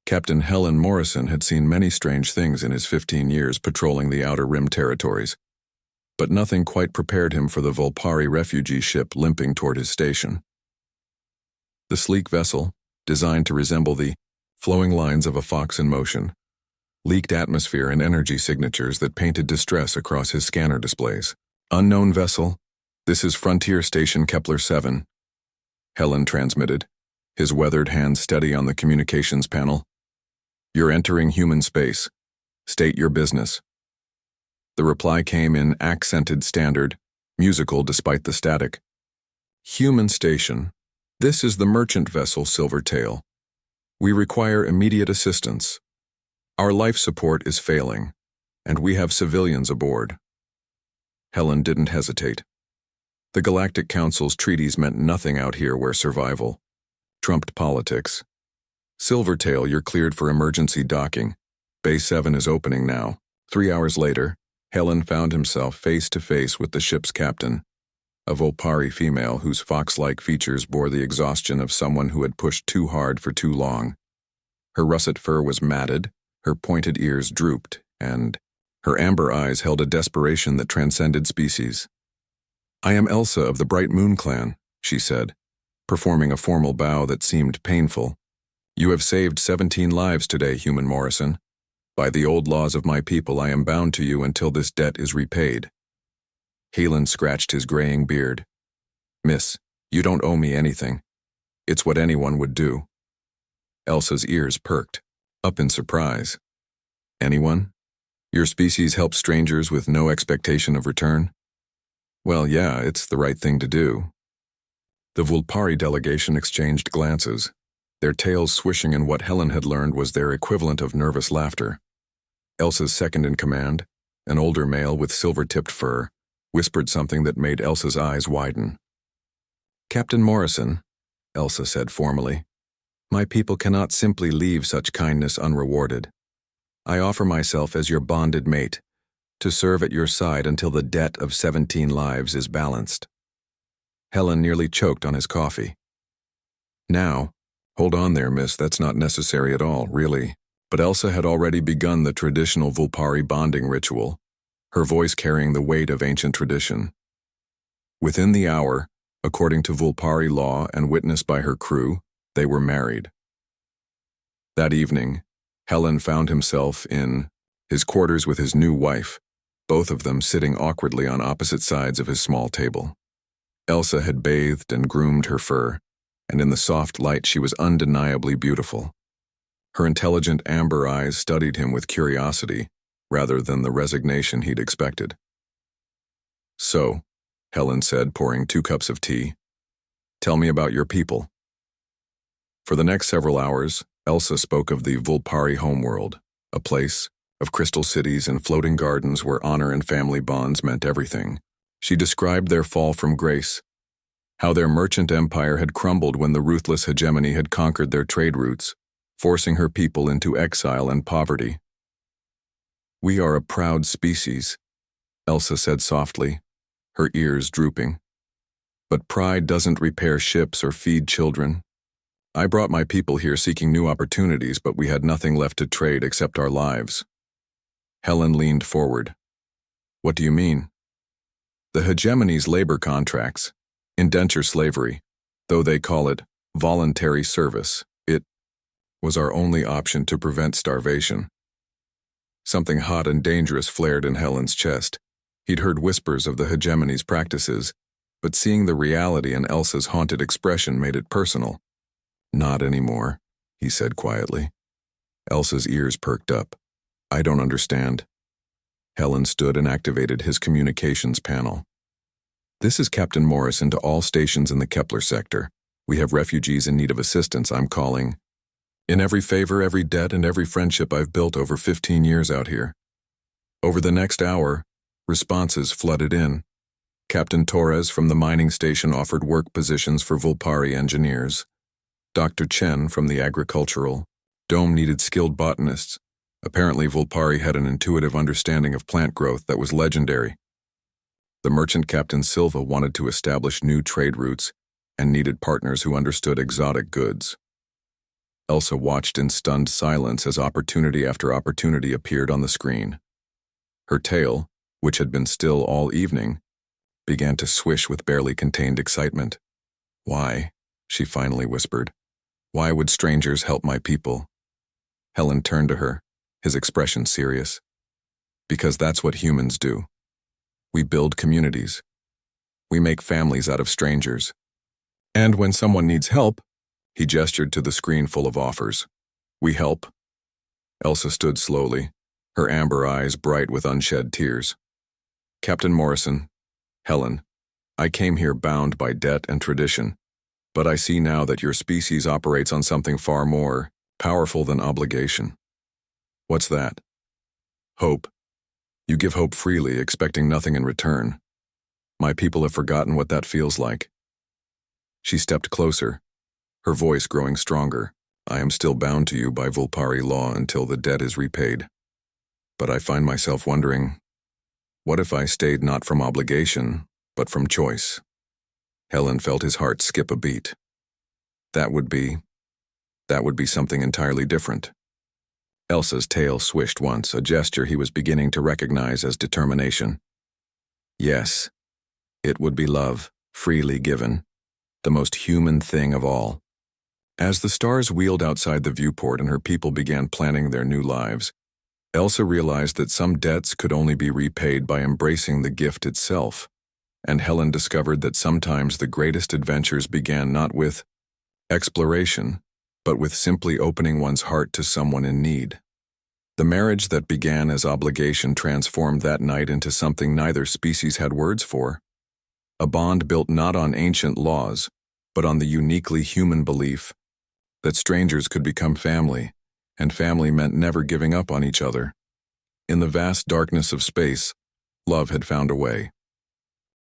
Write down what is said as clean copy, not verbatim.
Captain Helen Morrison had seen many strange things in his 15 years patrolling the Outer Rim territories, but nothing quite prepared him for the Volpari refugee ship limping toward his station. The sleek vessel, designed to resemble the flowing lines of a fox in motion, leaked atmosphere and energy signatures that painted distress across his scanner displays. "Unknown vessel, this is Frontier Station Kepler 7, Helen transmitted, his weathered hand steady on the communications panel. "You're entering human space. State your business." The reply came in accented standard, musical despite the static. "Human station. This is the merchant vessel Silvertail. We require immediate assistance. Our life support is failing, and we have civilians aboard." Helen didn't hesitate. The Galactic Council's treaties meant nothing out here where survival trumped politics. "Silvertail, you're cleared for emergency docking. Bay 7 is opening now." 3 hours later, Helen found himself face to face with the ship's captain, a Volpari female whose fox-like features bore the exhaustion of someone who had pushed too hard for too long. Her russet fur was matted, her pointed ears drooped, and her amber eyes held a desperation that transcended species. "I am Elsa of the Bright Moon Clan," she said, performing a formal bow that seemed painful. "You have saved 17 lives today, Human Morrison. By the old laws of my people, I am bound to you until this debt is repaid." Helen scratched his graying beard. "Miss, you don't owe me anything. It's what anyone would do." Elsa's ears perked, up in surprise. "Anyone? Your species helps strangers with no expectation of return?" "Well, yeah, it's the right thing to do." The Volpari delegation exchanged glances, their tails swishing in what Helen had learned was their equivalent of nervous laughter. Elsa's second-in-command, an older male with silver-tipped fur, whispered something that made Elsa's eyes widen. "Captain Morrison," Elsa said formally, "my people cannot simply leave such kindness unrewarded. I offer myself as your bonded mate, to serve at your side until the debt of 17 lives is balanced." Helen nearly choked on his coffee. "Now, hold on there, miss, that's not necessary at all, really." But Elsa had already begun the traditional Volpari bonding ritual, her voice carrying the weight of ancient tradition. Within the hour, according to Volpari law and witnessed by her crew, they were married. That evening, Helen found himself in his quarters with his new wife, both of them sitting awkwardly on opposite sides of his small table. Elsa had bathed and groomed her fur, and in the soft light she was undeniably beautiful. Her intelligent amber eyes studied him with curiosity, rather than the resignation he'd expected. "So," Helen said, pouring 2 cups of tea, "tell me about your people." For the next several hours, Elsa spoke of the Volpari homeworld, a place of crystal cities and floating gardens where honor and family bonds meant everything. She described their fall from grace, how their merchant empire had crumbled when the ruthless hegemony had conquered their trade routes, forcing her people into exile and poverty. "We are a proud species," Elsa said softly, her ears drooping. "But pride doesn't repair ships or feed children. I brought my people here seeking new opportunities, but we had nothing left to trade except our lives." Helen leaned forward. "What do you mean?" "The hegemony's labor contracts, indenture slavery, though they call it voluntary service, it was our only option to prevent starvation." Something hot and dangerous flared in Helen's chest. He'd heard whispers of the hegemony's practices, but seeing the reality in Elsa's haunted expression made it personal. "Not anymore," he said quietly. Elsa's ears perked up. "I don't understand." Helen stood and activated his communications panel. "This is Captain Morrison to all stations in the Kepler sector. We have refugees in need of assistance. I'm calling in every favor, every debt, and every friendship I've built over 15 years out here." Over the next hour, responses flooded in. Captain Torres from the mining station offered work positions for Volpari engineers. Dr. Chen from the agricultural dome needed skilled botanists. Apparently, Volpari had an intuitive understanding of plant growth that was legendary. The merchant Captain Silva wanted to establish new trade routes and needed partners who understood exotic goods. Elsa watched in stunned silence as opportunity after opportunity appeared on the screen. Her tail, which had been still all evening, began to swish with barely contained excitement. "Why?" she finally whispered. "Why would strangers help my people?" Helen turned to her, his expression serious. "Because that's what humans do. We build communities. We make families out of strangers. And when someone needs help," he gestured to the screen full of offers, "we help." Elsa stood slowly, her amber eyes bright with unshed tears. "Captain Morrison, Helen, I came here bound by debt and tradition, but I see now that your species operates on something far more powerful than obligation." "What's that?" "Hope. You give hope freely, expecting nothing in return. My people have forgotten what that feels like." She stepped closer, her voice growing stronger. "I am still bound to you by Volpari law until the debt is repaid. But I find myself wondering, what if I stayed not from obligation, but from choice?" Helen felt his heart skip a beat. That would be something entirely different." Elsa's tail swished once, a gesture he was beginning to recognize as determination. "Yes, it would be love, freely given, the most human thing of all." As the stars wheeled outside the viewport and her people began planning their new lives, Elsa realized that some debts could only be repaid by embracing the gift itself, and Helen discovered that sometimes the greatest adventures began not with exploration, but with simply opening one's heart to someone in need. The marriage that began as obligation transformed that night into something neither species had words for, a bond built not on ancient laws, but on the uniquely human belief that strangers could become family, and family meant never giving up on each other. In the vast darkness of space, love had found a way.